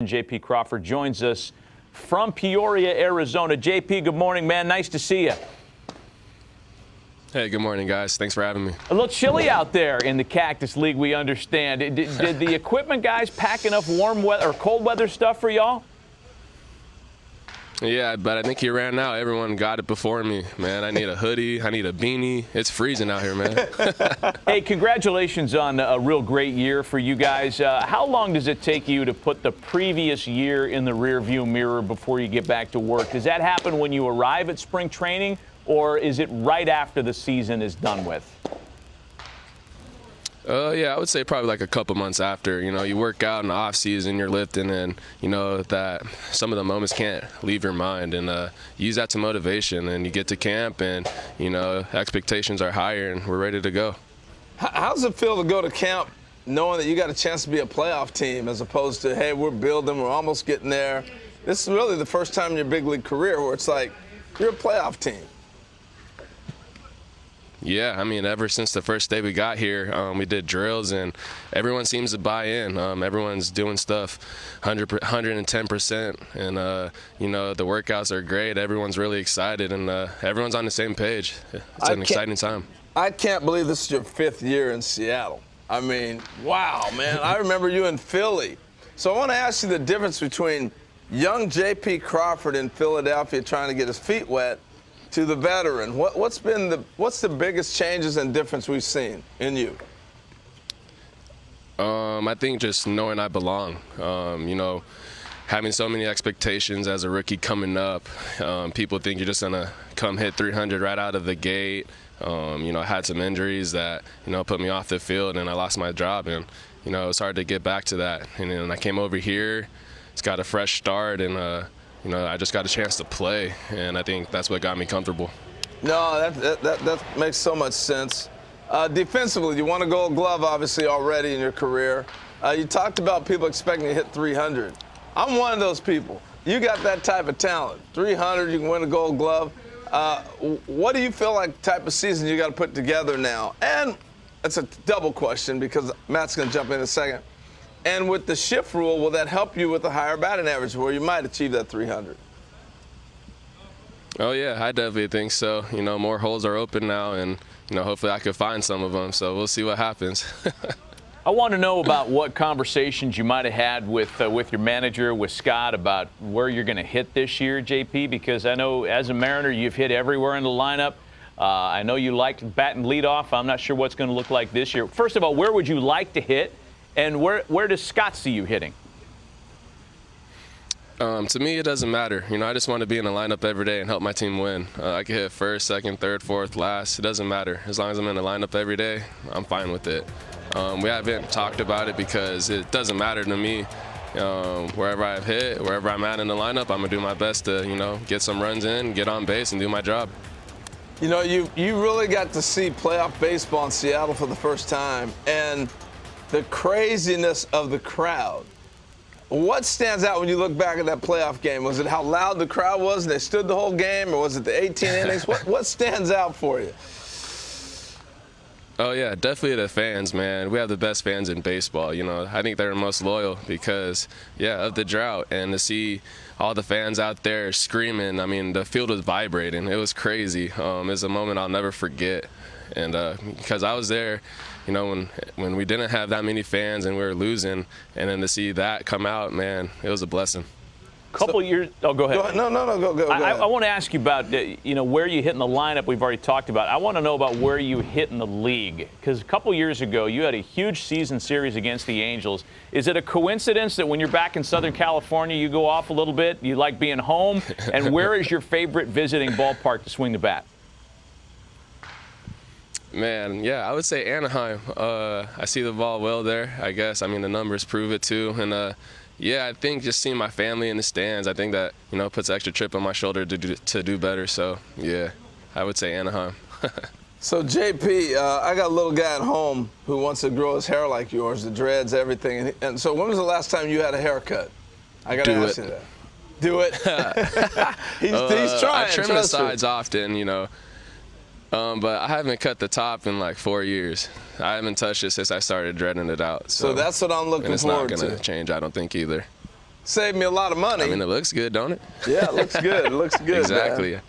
J.P. Crawford joins us from Peoria, Arizona. J.P., good morning, man. Nice to see you. Hey, good morning, guys. Thanks for having me. A little chilly out there in the Cactus League, we understand. Did the equipment guys pack enough warm weather or cold weather stuff for y'all? Yeah, but I think you ran out. Everyone got it before me, man. I need a hoodie. I need a beanie. It's freezing out here, man. Hey, congratulations on a real great year for you guys. How long does it take you to put the previous year in the rearview mirror before you get back to work? Does that happen when you arrive at spring training, or is it right after the season is done with? Yeah, I would say probably like a couple months after. You know, you work out in the off season, you're lifting, and you know that some of the moments can't leave your mind, and use that to motivation. And you get to camp, and you know expectations are higher, and we're ready to go. How does it feel to go to camp knowing that you got a chance to be a playoff team, as opposed to, hey, we're building, we're almost getting there? This is really the first time in your big league career where it's like you're a playoff team. Yeah, I mean, ever since the first day we got here, we did drills, and everyone seems to buy in. Everyone's doing stuff 110%, and, you know, the workouts are great. Everyone's really excited, and everyone's on the same page. It's an exciting time. I can't believe this is your 5th year in Seattle. I mean, wow, man. I remember you in Philly. So I want to ask you the difference between young J.P. Crawford in Philadelphia trying to get his feet wet to the veteran. What's the biggest changes and difference we've seen in you? I think just knowing I belong. You know, having so many expectations as a rookie coming up. People think you're just gonna come hit 300 right out of the gate. You know, I had some injuries that put me off the field, and I lost my job, and you know, it was hard to get back to that. And then I came over here. It's got a fresh start, and you know, I just got a chance to play, and I think that's what got me comfortable. No, that makes so much sense. Defensively, you won a Gold Glove, obviously, already in your career. You talked about people expecting to hit 300. I'm one of those people. You got that type of talent. 300, you can win a Gold Glove. What do you feel like type of season you got to put together now? And it's a double question because Matt's going to jump in a second. And with the shift rule, will that help you with a higher batting average where you might achieve that 300? Oh, yeah, I definitely think so. You know, more holes are open now, and, you know, hopefully I can find some of them. So we'll see what happens. I want to know about what conversations you might have had with your manager, with Scott, about where you're going to hit this year, JP, because I know as a Mariner you've hit everywhere in the lineup. I know you like batting leadoff. I'm not sure what's going to look like this year. First of all, where would you like to hit? And where does Scott see you hitting? To me, it doesn't matter. You know, I just want to be in the lineup every day and help my team win. I can hit first, second, third, fourth, last. It doesn't matter. As long as I'm in the lineup every day, I'm fine with it. We haven't talked about it because it doesn't matter to me. Wherever I've hit, wherever I'm at in the lineup, I'm going to do my best to, you know, get some runs in, get on base, and do my job. You know, you really got to see playoff baseball in Seattle for the first time, and the craziness of the crowd. What stands out when you look back at that playoff game? Was it how loud the crowd was and they stood the whole game, or was it the 18 innings? What stands out for you? Oh, yeah, definitely the fans, man. We have the best fans in baseball. You know, I think they're the most loyal because, yeah, of the drought. And to see all the fans out there screaming, I mean, the field was vibrating. It was crazy. It's a moment I'll never forget. And because I was there, you know, when we didn't have that many fans and we were losing, and then to see that come out, man, it was a blessing. Couple years. Oh, go ahead. Go ahead. No, go ahead. I want to ask you about you know, where you hit in the lineup. We've already talked about. I want to know about where you hit in the league, because a couple years ago you had a huge season series against the Angels. Is it a coincidence that when you're back in Southern California you go off a little bit? You like being home? And where is your favorite visiting ballpark to swing the bat? Man, yeah, I would say Anaheim. I see the ball well there, I guess. I mean, the numbers prove it too. And yeah, I think just seeing my family in the stands, I think that, you know, puts an extra chip on my shoulder to do better. So, yeah, I would say Anaheim. So, JP, I got a little guy at home who wants to grow his hair like yours, the dreads, everything. And so when was the last time you had a haircut? I got to ask you that. Do it. he's trying. I trim the sides often, you know. But I haven't cut the top in like 4 years. I haven't touched it since I started dreading it out. So that's what I'm looking forward to. And it's not going to change, I don't think, either. Saved me a lot of money. I mean, it looks good, don't it? Yeah, it looks good. It looks good. Exactly. Man.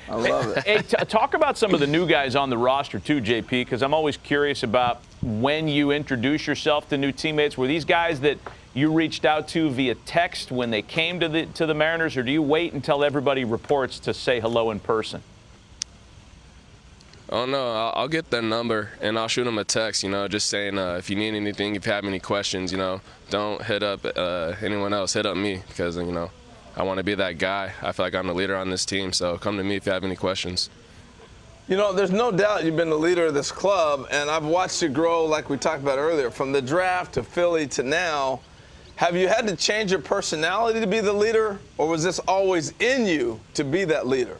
I love it. Hey, talk about some of the new guys on the roster too, JP, because I'm always curious about when you introduce yourself to new teammates. Were these guys that you reached out to via text when they came to the Mariners, or do you wait until everybody reports to say hello in person? Oh, no, I'll get their number, and I'll shoot them a text, just saying if you need anything, if you have any questions, don't hit up anyone else. Hit up me because, I want to be that guy. I feel like I'm the leader on this team, so come to me if you have any questions. There's no doubt you've been the leader of this club, and I've watched you grow, like we talked about earlier, from the draft to Philly to now. Have you had to change your personality to be the leader, or was this always in you to be that leader?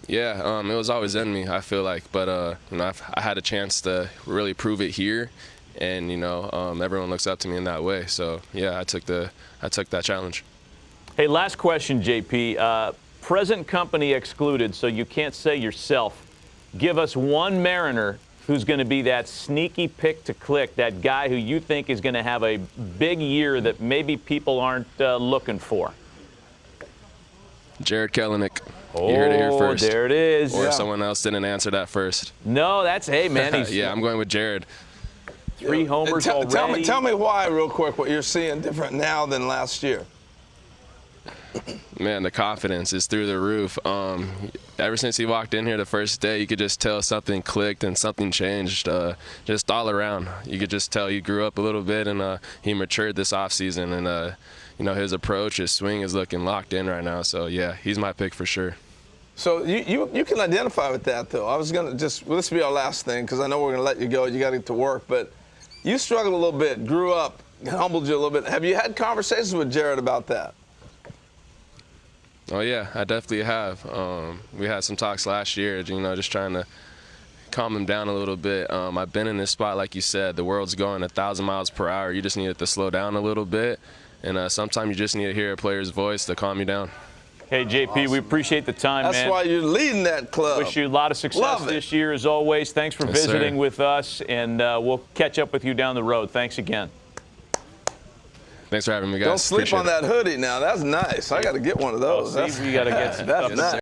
Yeah, it was always in me, I feel like. But, I had a chance to really prove it here, and, everyone looks up to me in that way. So, yeah, I took that challenge. Hey, last question, JP. Present company excluded, so you can't say yourself. Give us one Mariner who's going to be that sneaky pick to click, that guy who you think is going to have a big year that maybe people aren't looking for. Jared Kelenic. You heard it here first. There it is. Or someone else didn't answer that first. No, hey, man. Yeah, I'm going with Jared. 3 homers already. Tell me why, real quick, what you're seeing different now than last year. Man, the confidence is through the roof. Ever since he walked in here the first day, you could just tell something clicked and something changed just all around. You could just tell he grew up a little bit, and he matured this offseason. And, his approach, his swing is looking locked in right now. So, yeah, he's my pick for sure. So you can identify with that, though. I was going to this will be our last thing because I know we're going to let you go. You got to get to work. But you struggled a little bit, grew up, humbled you a little bit. Have you had conversations with Jared about that? Oh, yeah, I definitely have. We had some talks last year, just trying to calm him down a little bit. I've been in this spot, like you said, the world's going 1,000 miles per hour. You just need it to slow down a little bit. And sometimes you just need to hear a player's voice to calm you down. Hey, JP, awesome. We appreciate the time, man. That's why you're leading that club. Wish you a lot of success this year, as always. Thanks for visiting with us, and we'll catch up with you down the road. Thanks again. Thanks for having me, guys. Don't sleep on that hoodie now. That's nice. I got to get one of those. We got to get some stuff. Nice.